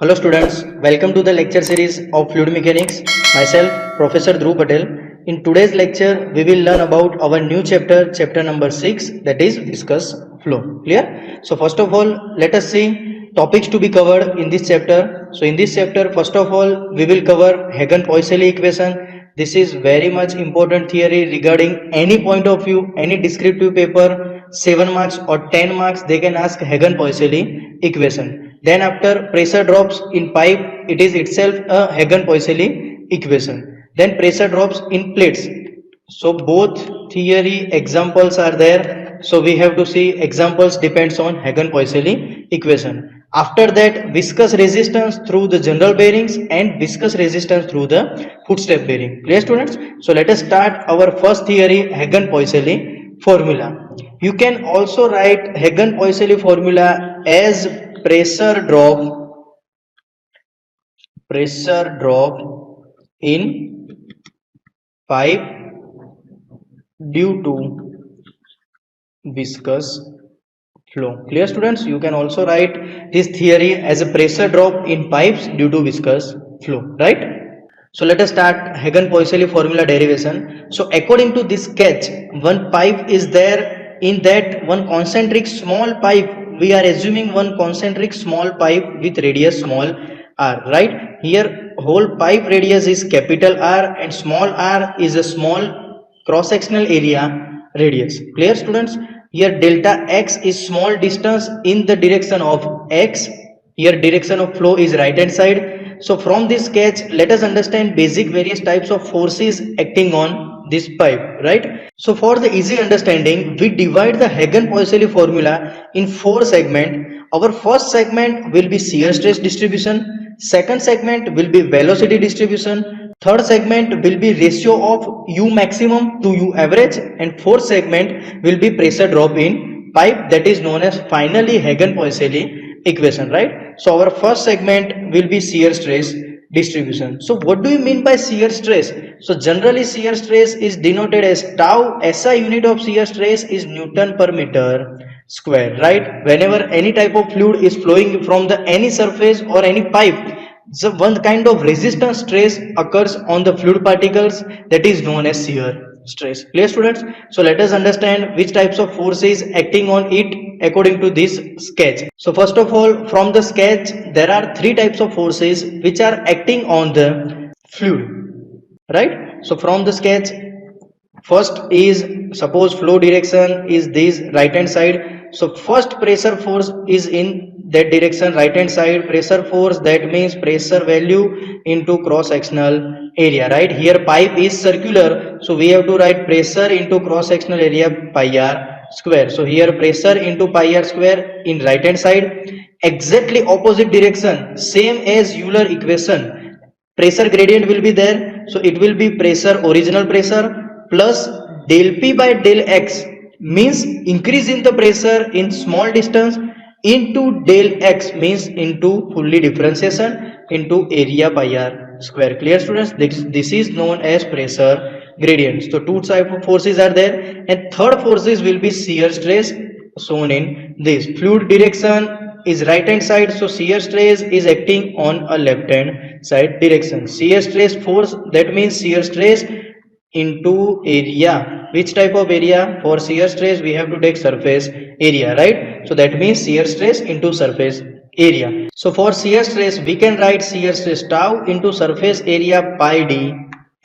Hello students, welcome to the lecture series of Fluid Mechanics. Myself, Professor Dhruv Patel. In today's lecture, we will learn about our new chapter, chapter number 6, that is viscous flow. Clear? So first of all, let us see topics to be covered in this chapter. So in this chapter, first of all, we will cover Hagen-Poiseuille equation. This is very much important theory regarding any point of view, any descriptive paper, 7 marks or 10 marks, they can ask Hagen-Poiseuille equation. Then after pressure drops in pipe, it is itself a Hagen-Poiseuille equation. Then pressure drops in plates. So both theory examples are there. So we have to see examples depends on Hagen-Poiseuille equation. After that, viscous resistance through the general bearings and viscous resistance through the footstep bearing. Clear students? So let us start our first theory, Hagen-Poiseuille formula. You can also write Hagen-Poiseuille formula as pressure drop in pipe due to viscous flow. Clear students? You can also write this theory as a pressure drop in pipes due to viscous flow, right? So let us start Hagen-Poiseuille formula derivation. So according to this sketch, one pipe is there, in that one concentric small pipe, we are assuming one concentric small pipe with radius small r, right? Here whole pipe radius is capital R and small r is a small cross-sectional area radius. Clear students? Here delta x is small distance in the direction of x. Here direction of flow is right hand side. So from this sketch, let us understand basic various types of forces acting on this pipe, right? So for the easy understanding, we divide the Hagen-Poiseuille formula in 4 segments. Our first segment will be shear stress distribution, second segment will be velocity distribution, third segment will be ratio of U maximum to U average, and fourth segment will be pressure drop in pipe, that is known as finally Hagen-Poiseuille equation, right? So our first segment will be shear stress distribution. So what do you mean by shear stress? So generally shear stress is denoted as tau. SI unit of shear stress is Newton per meter square, right? Whenever any type of fluid is flowing from the any surface or any pipe, so one kind of resistance stress occurs on the fluid particles, that is known as shear stress. Clear students? So let us understand which types of forces acting on it according to this sketch. So first of all, from the sketch, there are 3 types of forces which are acting on the fluid, right? So from the sketch, first is, suppose flow direction is this right hand side. So first pressure force is in that direction, right hand side. Pressure force, that means pressure value into cross sectional area, right? Here pipe is circular, so we have to write pressure into cross sectional area pi r square. So here pressure into pi r square in right hand side. Exactly opposite direction, same as Euler equation, pressure gradient will be there. So it will be pressure, original pressure plus del p by del x, means increase in the pressure in small distance, into del x means into fully differentiation into area pi r square. Clear students? This is known as pressure gradient. So 2 type of forces are there, and third forces will be shear stress, shown in this. Fluid direction is right hand side, so shear stress is acting on a left hand side direction. Shear stress force, that means shear stress into area. Which type of area? For shear stress we have to take surface area, right? So that means shear stress into surface area. So for shear stress we can write shear stress tau into surface area pi d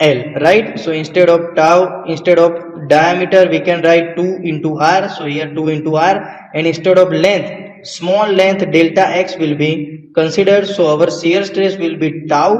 L, right? So instead of tau, instead of diameter we can write 2 into r. So here 2 into r, and instead of length, small length delta x will be considered. So our shear stress will be tau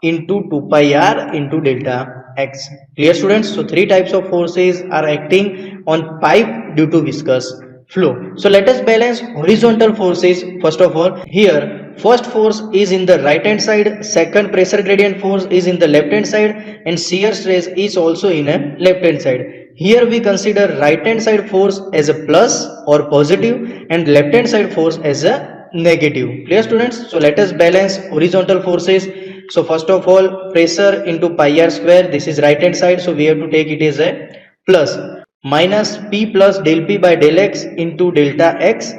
into 2 pi r into delta x. Clear students? So 3 types of forces are acting on pipe due to viscous flow. So let us balance horizontal forces. First of all, here first force is in the right hand side, second pressure gradient force is in the left hand side, and shear stress is also in a left hand side. Here we consider right hand side force as a plus or positive and left hand side force as a negative. Clear students? So let us balance horizontal forces. So first of all, pressure into pi r square, this is right hand side, so we have to take it as a plus, minus p plus del p by del x into delta x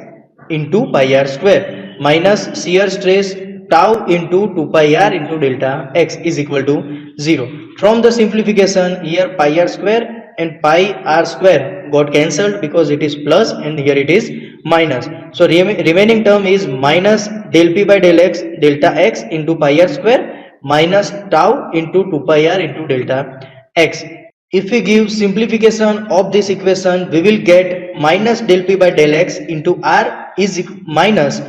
into pi r square, minus shear stress tau into 2 pi r into delta x is equal to 0. From the simplification, here pi r square and pi r square got cancelled because it is plus and here it is minus. So remaining term is minus del p by del x delta x into pi r square minus tau into 2 pi r into delta x. If we give simplification of this equation, we will get minus del p by del x into r is minus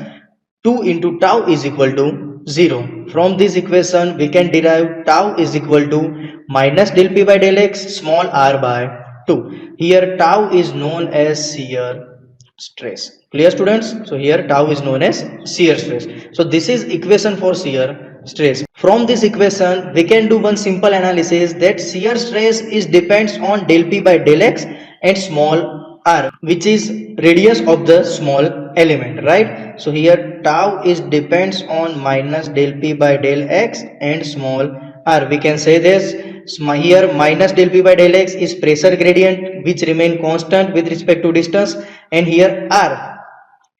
2 into tau is equal to 0. From this equation, we can derive tau is equal to minus del p by del x small r by 2. Here tau is known as shear stress. Clear students? So here tau is known as shear stress. So this is equation for shear stress. From this equation, we can do one simple analysis that shear stress is depends on del p by del x and small r, which is radius of the small element, right? So here tau is depends on minus del p by del x and small r. We can say this here minus del p by del x is pressure gradient which remain constant with respect to distance, and here r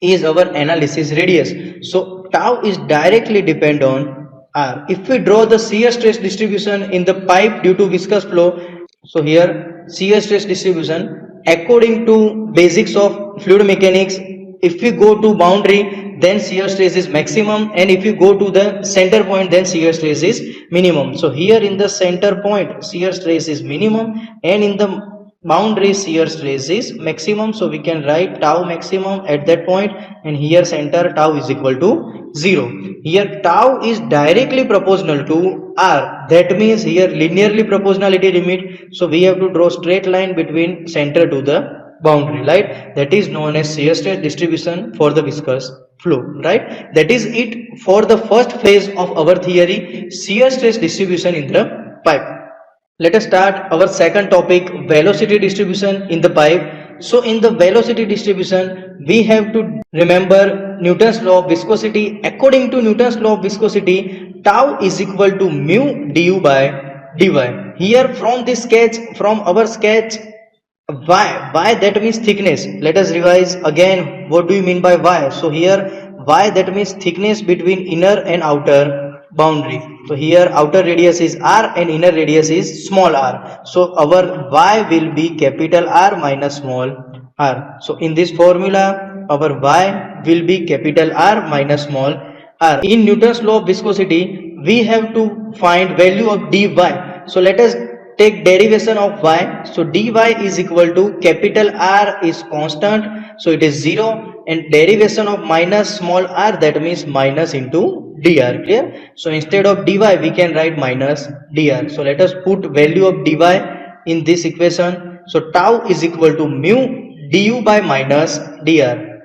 is our analysis radius. So tau is directly depend on r. If we draw the shear stress distribution in the pipe due to viscous flow, so here shear stress distribution according to basics of fluid mechanics, if we go to boundary then shear stress is maximum, and if you go to the center point then shear stress is minimum. So here in the center point shear stress is minimum and in the boundary shear stress is maximum. So we can write tau maximum at that point, and here center tau is equal to 0. Here tau is directly proportional to r, that means here linearly proportionality limit. So we have to draw straight line between center to the boundary, right? That is known as shear stress distribution for the viscous flow, right? That is it for the first phase of our theory, shear stress distribution in the pipe. Let us start our second topic, velocity distribution in the pipe. So in the velocity distribution, we have to remember Newton's law of viscosity. According to Newton's law of viscosity, tau is equal to mu du by dy. Here from this sketch, from our sketch, y that means thickness. Let us revise again, what do you mean by y? So here y that means thickness between inner and outer boundary. So here outer radius is r and inner radius is small r. So our y will be capital R minus small r. So in this formula our y will be capital R minus small r. In Newton's law of viscosity, we have to find value of dy. So let us take derivation of y. So dy is equal to capital R is constant, so it is 0, and derivation of minus small r, that means minus into dr. Clear? So instead of dy we can write minus dr. So let us put value of dy in this equation. So tau is equal to mu du by minus dr.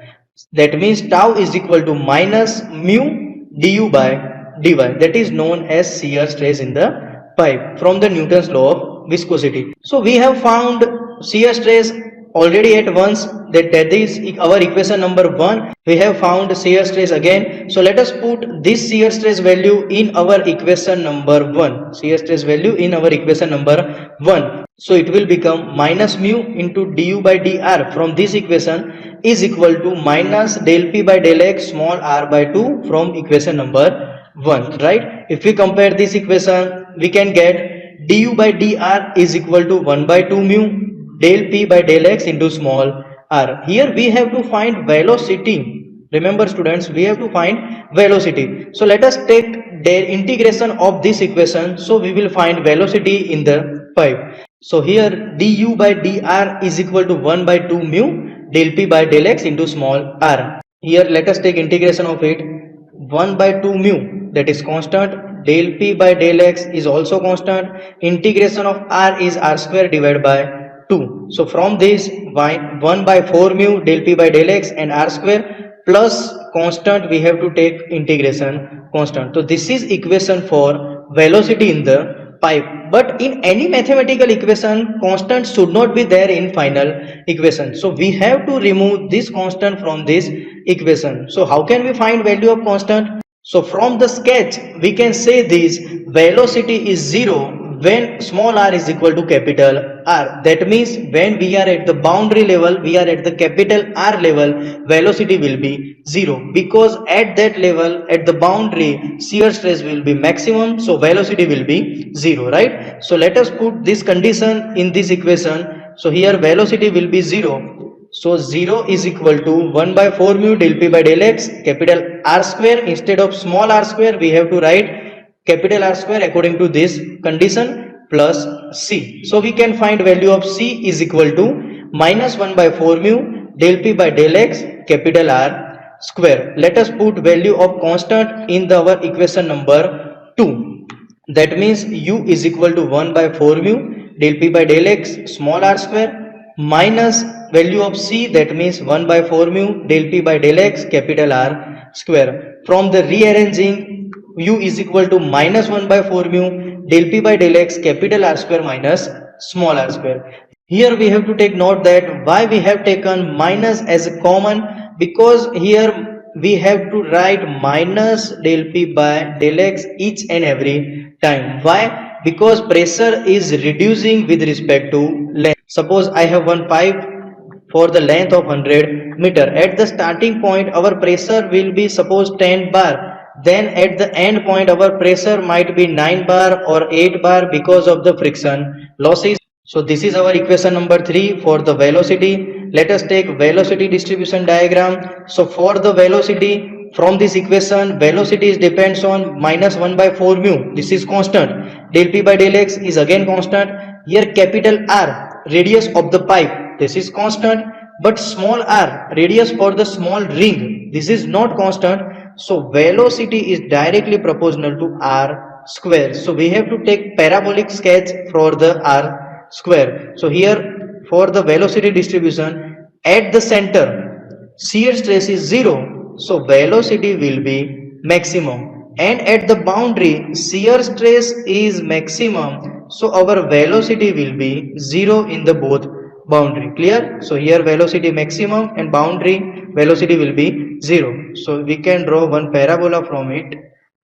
That means tau is equal to minus mu du by dy. That is known as shear stress in the pipe from the Newton's law of viscosity. So we have found shear stress already at once, that is our equation number 1. We have found shear stress again. So let us put this shear stress value in our equation number 1. Shear stress value in our equation number 1. So it will become minus mu into du by dr from this equation is equal to minus del p by del x small r by 2 from equation number 1, right? If we compare this equation, we can get du by dr is equal to 1 by 2 mu del p by del x into small r. Here we have to find velocity. Remember students, we have to find velocity. So let us take the integration of this equation. So we will find velocity in the pipe. So here du by dr is equal to 1 by 2 mu del p by del x into small r. Here let us take integration of it. 1 by 2 mu, that is constant, del p by del x is also constant, integration of r is r square divided by 2. So from this 1 by 4 mu del p by del x and r square plus constant, we have to take integration constant. So this is equation for velocity in the pipe. But in any mathematical equation, constant should not be there in final equation. So we have to remove this constant from this equation. So how can we find value of constant? So from the sketch we can say this velocity is 0 when small r is equal to capital R. That means when we are at the boundary level, we are at the capital R level, velocity will be 0, because at that level, at the boundary, shear stress will be maximum, so velocity will be 0, right? So let us put this condition in this equation. So here velocity will be 0. So 0 is equal to 1 by 4 mu del p by del x capital R square. Instead of small r square, we have to write capital R square according to this condition plus C. So we can find value of C is equal to minus 1 by 4 mu del p by del x capital R square. Let us put value of constant in our equation number 2. That means u is equal to 1 by 4 mu del p by del x small r square minus value of C, that means 1 by 4 mu del p by del x capital R square. From the rearranging, u is equal to minus 1 by 4 mu del p by del x capital R square minus small r square. Here we have to take note that why we have taken minus as a common, because here we have to write minus del p by del x each and every time. Why? Because pressure is reducing with respect to length. Suppose I have one pipe for the length of 100 meter. At the starting point our pressure will be suppose 10 bar. Then at the end point our pressure might be 9 bar or 8 bar because of the friction losses. So this is our equation number 3 for the velocity. Let us take velocity distribution diagram. So for the velocity, from this equation, velocity depends on minus 1 by 4 mu. This is constant. Del p by del x is again constant. Here capital R, radius of the pipe, this is constant. But small r, radius for the small ring, this is not constant. So velocity is directly proportional to r square. So we have to take parabolic sketch for the r square. So here for the velocity distribution, at the center shear stress is 0, so velocity will be maximum, and at the boundary shear stress is maximum, so our velocity will be 0 in the both boundary. Clear? So here velocity maximum and boundary velocity will be 0. So we can draw one parabola from it,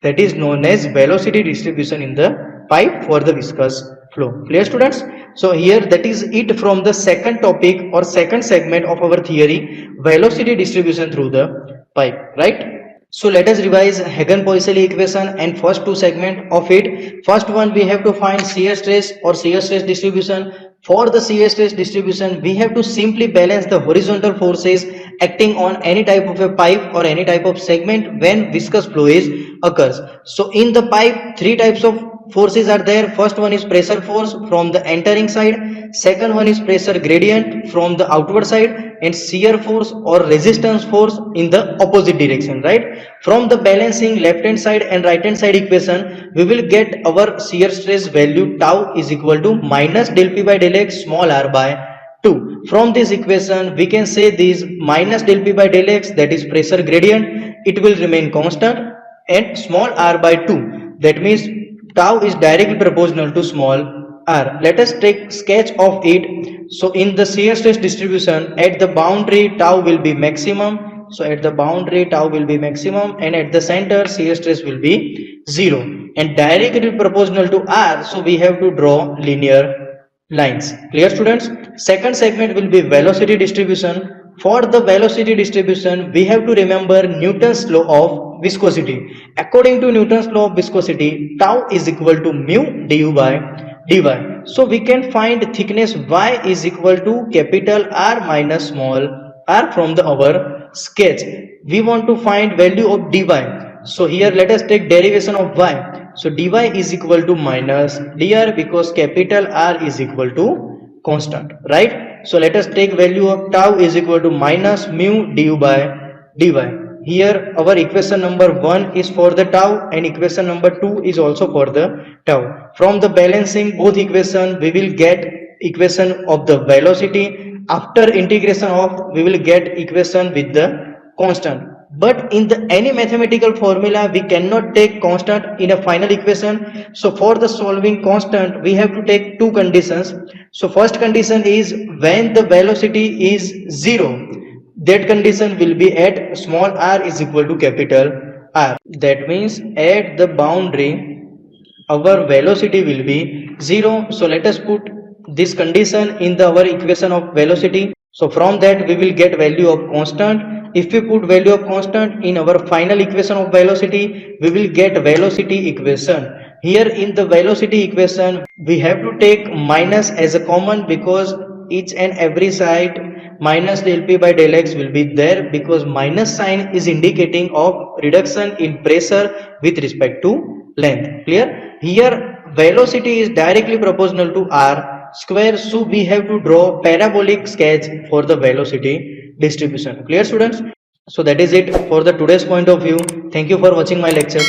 that is known as velocity distribution in the pipe for the viscous flow. Clear, students? So here that is it from the second topic or second segment of our theory, velocity distribution through the pipe, right? So let us revise Hagen-Poiseuille equation and first two segment of it. First one, we have to find shear stress or shear stress distribution. For the shear stress distribution, we have to simply balance the horizontal forces acting on any type of a pipe or any type of segment when viscous flow is occurs. So in the pipe, three types of forces are there. First one is pressure force from the entering side, second one is pressure gradient from the outward side, and shear force or resistance force in the opposite direction, right? From the balancing left hand side and right hand side equation, we will get our shear stress value tau is equal to minus del p by del x small r by 2. From this equation we can say this minus del p by del x, that is pressure gradient, it will remain constant, and small r by 2, that means tau is directly proportional to small r. Let us take sketch of it. So in the shear stress distribution, at the boundary tau will be maximum. So at the boundary tau will be maximum, and at the center shear stress will be 0 and directly proportional to r. So we have to draw linear lines. Clear, students? Second segment will be velocity distribution. For the velocity distribution, we have to remember Newton's law of viscosity. According to Newton's law of viscosity, tau is equal to mu du by dy. So we can find thickness y is equal to capital R minus small r from the our sketch. We want to find value of dy. So here let us take derivation of y. So dy is equal to minus dr, because capital R is equal to constant, right? So let us take value of tau is equal to minus mu du by dy. Here our equation number 1 is for the tau and equation number 2 is also for the tau. From the balancing both equation, we will get equation of the velocity. After integration of, we will get equation with the constant. But in the any mathematical formula, we cannot take constant in a final equation. So for the solving constant, we have to take two conditions. So first condition is when the velocity is 0, that condition will be at small r is equal to capital R. That means at the boundary our velocity will be 0. So let us put this condition in our equation of velocity. So from that we will get value of constant. If we put value of constant in our final equation of velocity, we will get velocity equation. Here in the velocity equation, we have to take minus as a common, because each and every side minus del p by del x will be there, because minus sign is indicating of reduction in pressure with respect to length. Clear? Here velocity is directly proportional to r square, so we have to draw parabolic sketch for the velocity distribution. Clear, students? So that is it for the today's point of view. Thank you for watching my lecture.